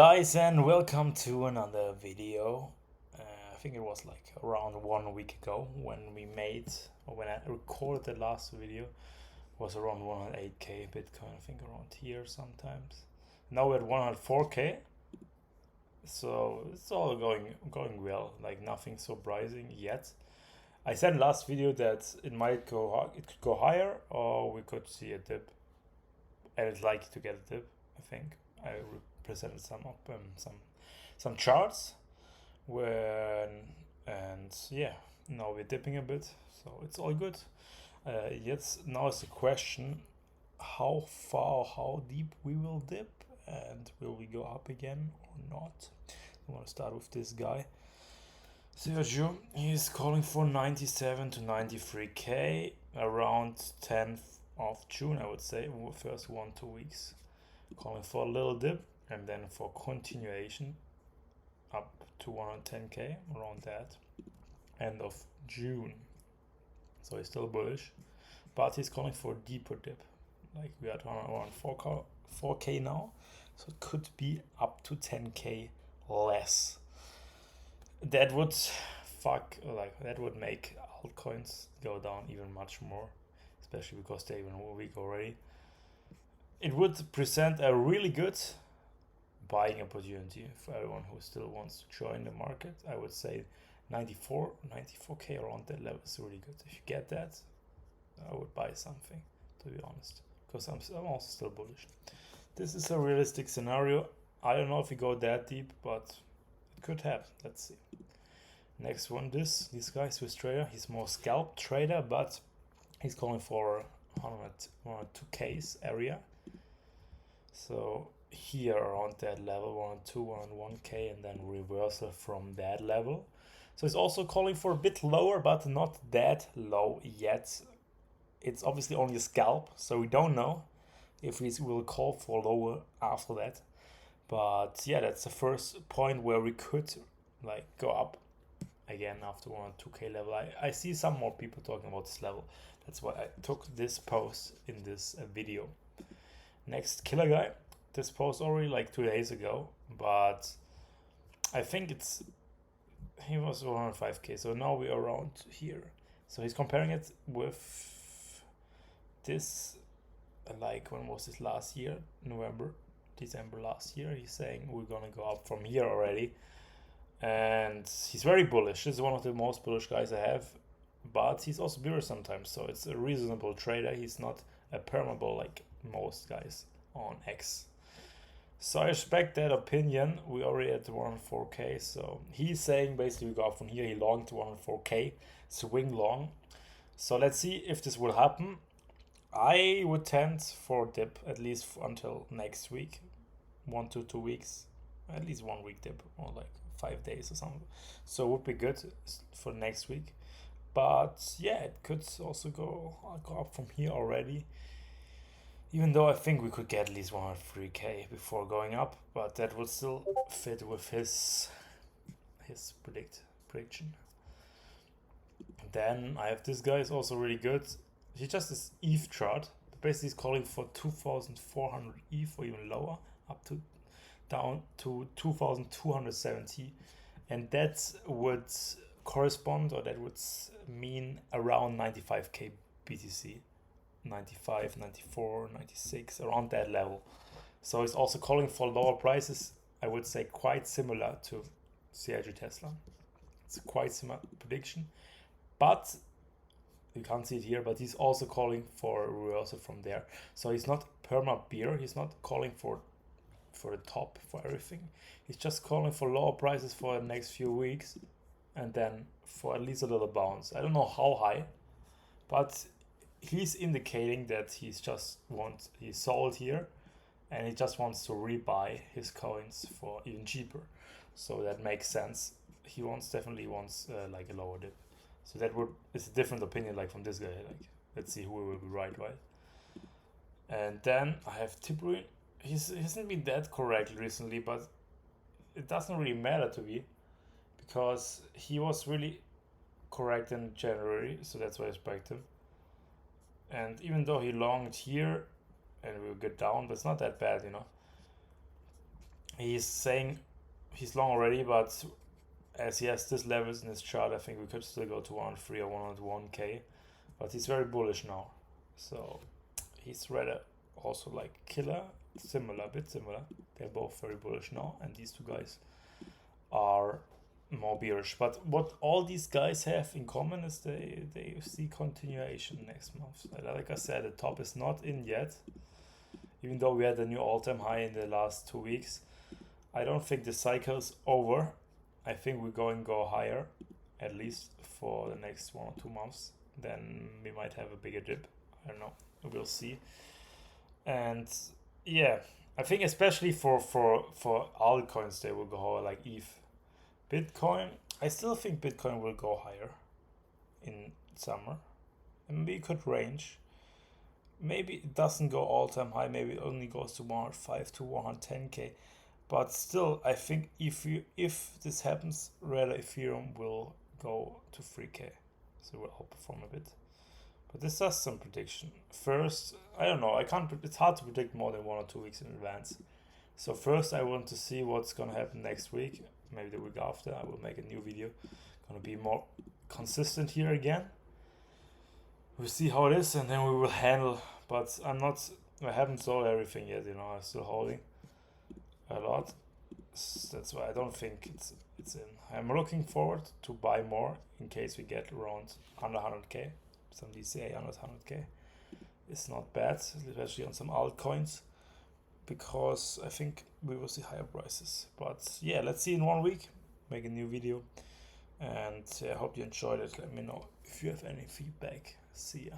Guys, and welcome to another video. I think it was like around 1 week ago when we made, or when I recorded the last video, was around 108k Bitcoin, I think around here sometimes. Now we're at 104k, so it's all going well, like nothing surprising yet. I said last video that it could go higher, or we could see a dip, and it's likely to get a dip. I think I presented some charts and yeah, now we're dipping a bit, so it's all good. Yes, now is the question: how deep we will dip, and will we go up again or not? I want to start with this guy. Sergio, he's calling for 97 to 93k around 10th of June, I would say, first 1-2 weeks. Calling for a little dip and then for continuation up to 110k around that end of June. So he's still bullish, but he's calling for a deeper dip. Like we are at around 4k now, so it could be up to 10k less. That would that would make altcoins go down even much more, especially because they're even weak already. It would present a really good buying opportunity for everyone who still wants to join the market. I would say 94k around that level is really good. If you get that, I would buy something, to be honest, because I'm also still bullish. This is a realistic scenario. I don't know if we go that deep, but it could happen. Let's see. Next one, this guy, Swiss trader. He's more scalp trader, but he's calling for 102k's area. So here around that level, 102, 101k, and then reversal from that level. So it's also calling for a bit lower, but not that low yet. It's obviously only a scalp, so we don't know if we will call for lower after that. But yeah, that's the first point where we could like go up again after 102k level. I see some more people talking about this level. That's why I took this post in this video. Next, killer guy. This post already like 2 days ago, but I think he was 105k, so now we're around here. So he's comparing it with this, like when was this last year? December last year. He's saying we're gonna go up from here already, and he's very bullish. This is one of the most bullish guys I have, but he's also bearish sometimes, so it's a reasonable trader. He's not a permabull like most guys on X. So I respect that opinion. We already at 104k, so he's saying basically we go up from here. He longed to 104k, swing long. So let's see if this will happen. I would tend for dip at least until next week, 1 to 2 weeks, at least 1 week dip, or like 5 days or something. So it would be good for next week. But yeah, it could also go up from here already. Even though I think we could get at least 103k before going up, but that would still fit with his prediction. Then I have this guy is also really good. He just this ETH chart. Basically, he's calling for 2,400 ETH or even lower, up to down to 2,270, and that would correspond, or that would mean around 95k BTC. 95, 94, 96, around that level. So it's also calling for lower prices. I would say quite similar to CIG Tesla. It's a quite similar prediction, but you can't see it here, but he's also calling for a reversal from there. So he's not perma bear. He's not calling for the top for everything. He's just calling for lower prices for the next few weeks, and then for at least a little bounce. I don't know how high, but he's indicating that he's sold here, and he just wants to rebuy his coins for even cheaper. So that makes sense. He definitely wants like a lower dip. So it's a different opinion like from this guy. Like, let's see who will be right. And then I have Tipruin. He hasn't been that correct recently, but it doesn't really matter to me because he was really correct in January, so that's why I respect him. And even though he longed here and will get down, but it's not that bad, He's saying he's long already, but as he has this levels in his chart, I think we could still go to 103 or 101k. But he's very bullish now, so he's rather also like killer, similar, a bit similar. They're both very bullish now, and these two guys are more bearish. But what all these guys have in common is they see continuation next month. Like I said, the top is not in yet, even though we had a new all-time high in the last 2 weeks. I don't think the cycle is over. I think we're going to go higher, at least for the next 1 or 2 months. Then we might have a bigger dip. I don't know. We'll see. And yeah, I think especially for altcoins, they will go higher, like ETH. Bitcoin, I still think Bitcoin will go higher in summer. And maybe it could range. Maybe it doesn't go all-time high. Maybe it only goes to 105 to 110k. But still, I think if this happens, rather Ethereum will go to 3k. So it will outperform a bit. But this does some prediction. First, I don't know. It's hard to predict more than 1 or 2 weeks in advance. So first, I want to see what's gonna happen next week. Maybe the week after, I will make a new video. Gonna be more consistent here again. We'll see how it is, and then we will handle. But I haven't sold everything yet. You know, I'm still holding a lot. That's why I don't think it's in. I'm looking forward to buy more in case we get around under 100k. Some DCA under 100k. It's not bad, especially on some altcoins, because I think we will see higher prices. But yeah, let's see in 1 week. Make a new video, and I hope you enjoyed it. Let me know if you have any feedback. See ya.